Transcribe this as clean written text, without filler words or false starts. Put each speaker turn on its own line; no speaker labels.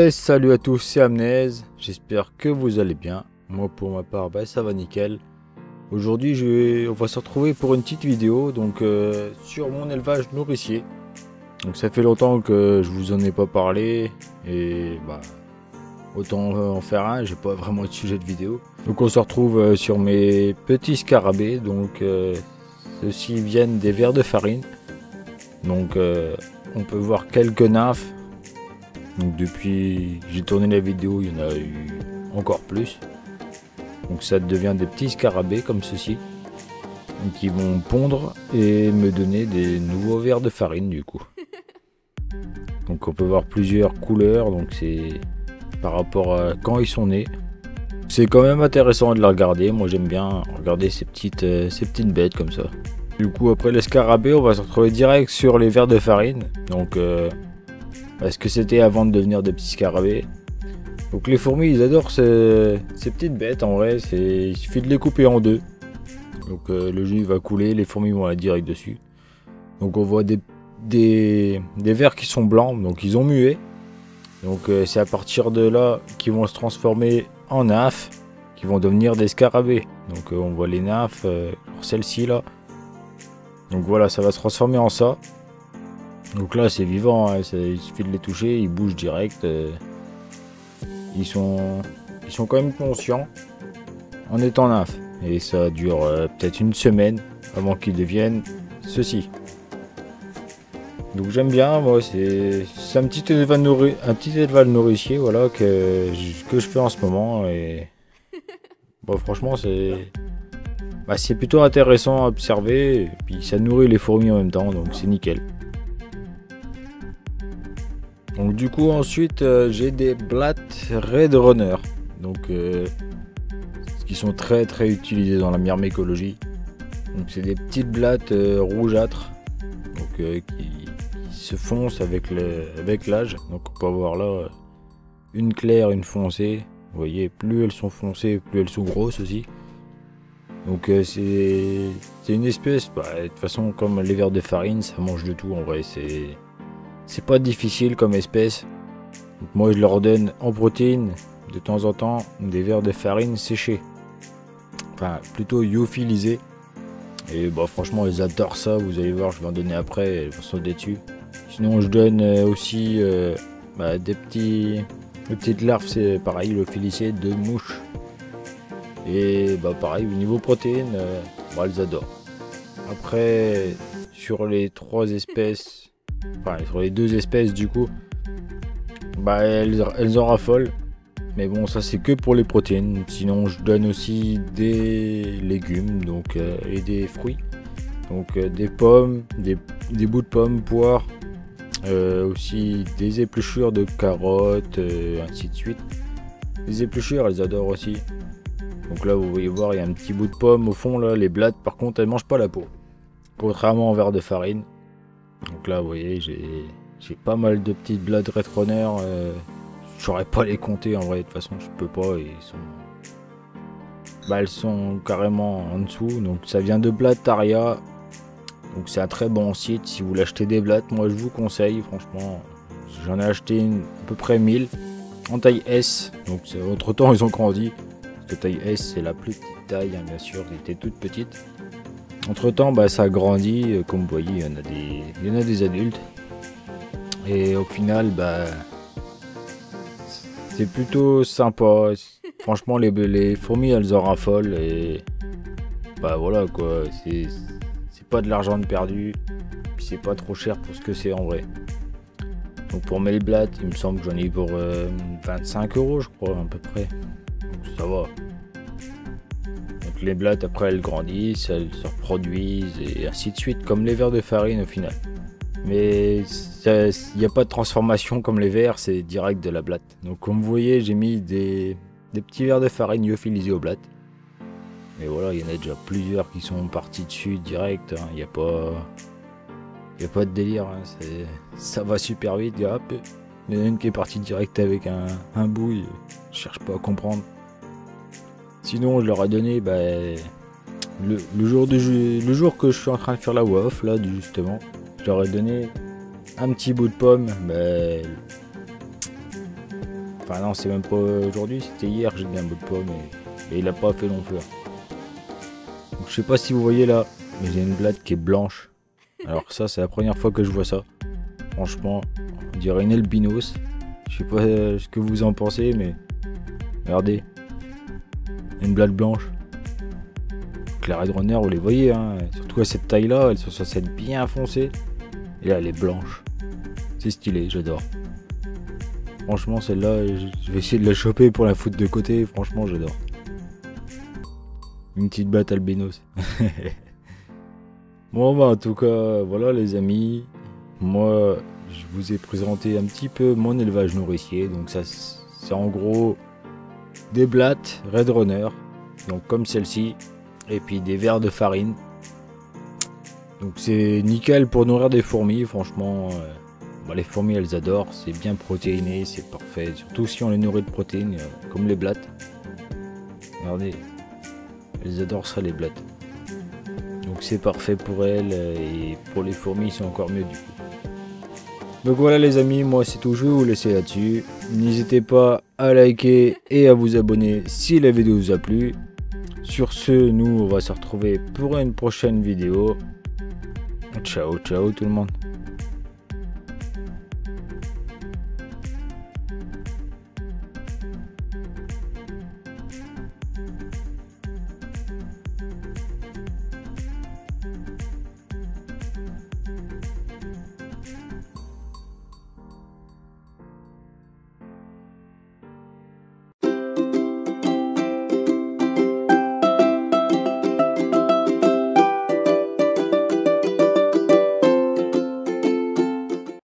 Ouais, salut à tous, c'est Amnez, j'espère que vous allez bien. Moi pour ma part, ça va nickel. Aujourd'hui, on va se retrouver pour une petite vidéo sur mon élevage nourricier. Donc ça fait longtemps que je vous en ai pas parlé et autant en faire un, j'ai pas vraiment de sujet de vidéo. Donc on se retrouve sur mes petits scarabées, ceux-ci viennent des vers de farine. On peut voir quelques nymphes. Donc depuis que j'ai tourné la vidéo, il y en a eu encore plus. Donc ça devient des petits scarabées comme ceci, qui vont pondre et me donner des nouveaux vers de farine du coup. Donc on peut voir plusieurs couleurs, donc c'est par rapport à quand ils sont nés. C'est quand même intéressant de les regarder, moi j'aime bien regarder ces petites bêtes comme ça. Du coup après les scarabées, on va se retrouver direct sur les vers de farine. Parce que c'était avant de devenir des petits scarabées. Donc les fourmis, ils adorent ces petites bêtes en vrai. Il suffit de les couper en deux. Donc le jus va couler, les fourmis vont aller direct dessus. Donc on voit des vers qui sont blancs, donc ils ont mué. Donc c'est à partir de là qu'ils vont se transformer en nymphes, qui vont devenir des scarabées. Donc on voit les nymphes, celle-ci là. Donc voilà, ça va se transformer en ça. Donc là c'est vivant, hein, il suffit de les toucher, ils bougent direct. Ils sont quand même conscients en étant nymphes. Et ça dure peut-être une semaine avant qu'ils deviennent ceci. Donc j'aime bien, moi c'est un petit élevage nourricier voilà, que je fais en ce moment. Et franchement c'est plutôt intéressant à observer. Et puis ça nourrit les fourmis en même temps, donc c'est nickel. Donc du coup ensuite j'ai des blattes Red Runner, qui sont très utilisés dans la myrmécologie. Donc c'est des petites blattes rougeâtres, qui se foncent avec l'âge. Donc on peut avoir là une claire, une foncée. Vous voyez, plus elles sont foncées, plus elles sont grosses aussi. Donc c'est une espèce, de toute façon comme les vers de farine, ça mange de tout en vrai. C'est pas difficile comme espèce. Donc moi je leur donne en protéines de temps en temps des vers de farine séchés. Enfin plutôt lyophilisés. Et franchement ils adorent ça, vous allez voir, je vais en donner après, elles vont sauter dessus. Sinon je donne aussi des petites larves, c'est pareil, lyophilisées de mouches. Et pareil au niveau protéines, elles adorent. Après sur les trois espèces, sur les deux espèces du coup, elles en raffolent. Mais bon, ça c'est que pour les protéines. Sinon je donne aussi des légumes et des fruits. Donc des pommes, des bouts de pommes, poires, aussi des épluchures de carottes, ainsi de suite. Les épluchures, elles adorent aussi. Donc là vous voyez voir, il y a un petit bout de pomme au fond là. Les blattes par contre elles mangent pas la peau, contrairement aux vers de farine. Donc là vous voyez, j'ai pas mal de petites blattes Red Runner. Je saurais pas les compter en vrai, de toute façon je peux pas. Elles sont carrément en dessous. Donc ça vient de Blattaria. Donc c'est un très bon site. Si vous voulez acheter des blattes, moi je vous conseille franchement. J'en ai acheté à peu près 1000 en taille S. Donc entre temps ils ont grandi. La taille S c'est la plus petite taille, hein, bien sûr, elle était toute petite. Entre temps ça a grandi, comme vous voyez il y en a des adultes. Et au final c'est plutôt sympa. Franchement les fourmis elles en raffolent. Et voilà quoi, c'est pas de l'argent de perdu. Puis c'est pas trop cher pour ce que c'est en vrai. Donc pour mes blattes, il me semble que j'en ai pour 25 € je crois à peu près. Donc ça va. Donc les blattes après elles grandissent, elles se reproduisent et ainsi de suite, comme les vers de farine au final. Mais il n'y a pas de transformation comme les vers, c'est direct de la blatte. Donc comme vous voyez, j'ai mis des petits vers de farine lyophilisés aux blattes. Et voilà, il y en a déjà plusieurs qui sont partis dessus direct. Il n'y a pas de délire, hein. Ça va super vite. Et hop, il y en a une qui est partie direct avec un bout. Je cherche pas à comprendre. Sinon, je leur ai donné le jour que je suis en train de faire la voix off là justement. Je leur ai donné un petit bout de pomme, Enfin non, c'est même pas aujourd'hui, c'était hier j'ai mis un bout de pomme et il a pas fait long feu. Donc, je sais pas si vous voyez là, mais j'ai une blatte qui est blanche. Alors ça c'est la première fois que je vois ça. Franchement, on dirait une albinos. Je sais pas ce que vous en pensez, mais regardez, une blatte blanche. Donc, les Redrunner, vous les voyez, hein, surtout à cette taille là, elles sont censées être bien foncées. Et là elle est blanche. C'est stylé, j'adore. Franchement celle-là, je vais essayer de la choper pour la foutre de côté, franchement j'adore. Une petite blatte albinos. Bon bah en tout cas, voilà les amis. Moi, je vous ai présenté un petit peu mon élevage nourricier. Donc ça, c'est en gros des blattes Redrunner, donc comme celle-ci, et puis des vers de farine. Donc c'est nickel pour nourrir des fourmis, franchement. Les fourmis elles adorent, c'est bien protéiné, c'est parfait. Surtout si on les nourrit de protéines, comme les blattes. Regardez, elles adorent ça les blattes. Donc c'est parfait pour elles, et pour les fourmis c'est encore mieux du coup. Donc voilà les amis, moi c'est tout, je vais vous laisser là-dessus. N'hésitez pas à liker et à vous abonner si la vidéo vous a plu. Sur ce, nous on va se retrouver pour une prochaine vidéo. Ciao ciao tout le monde.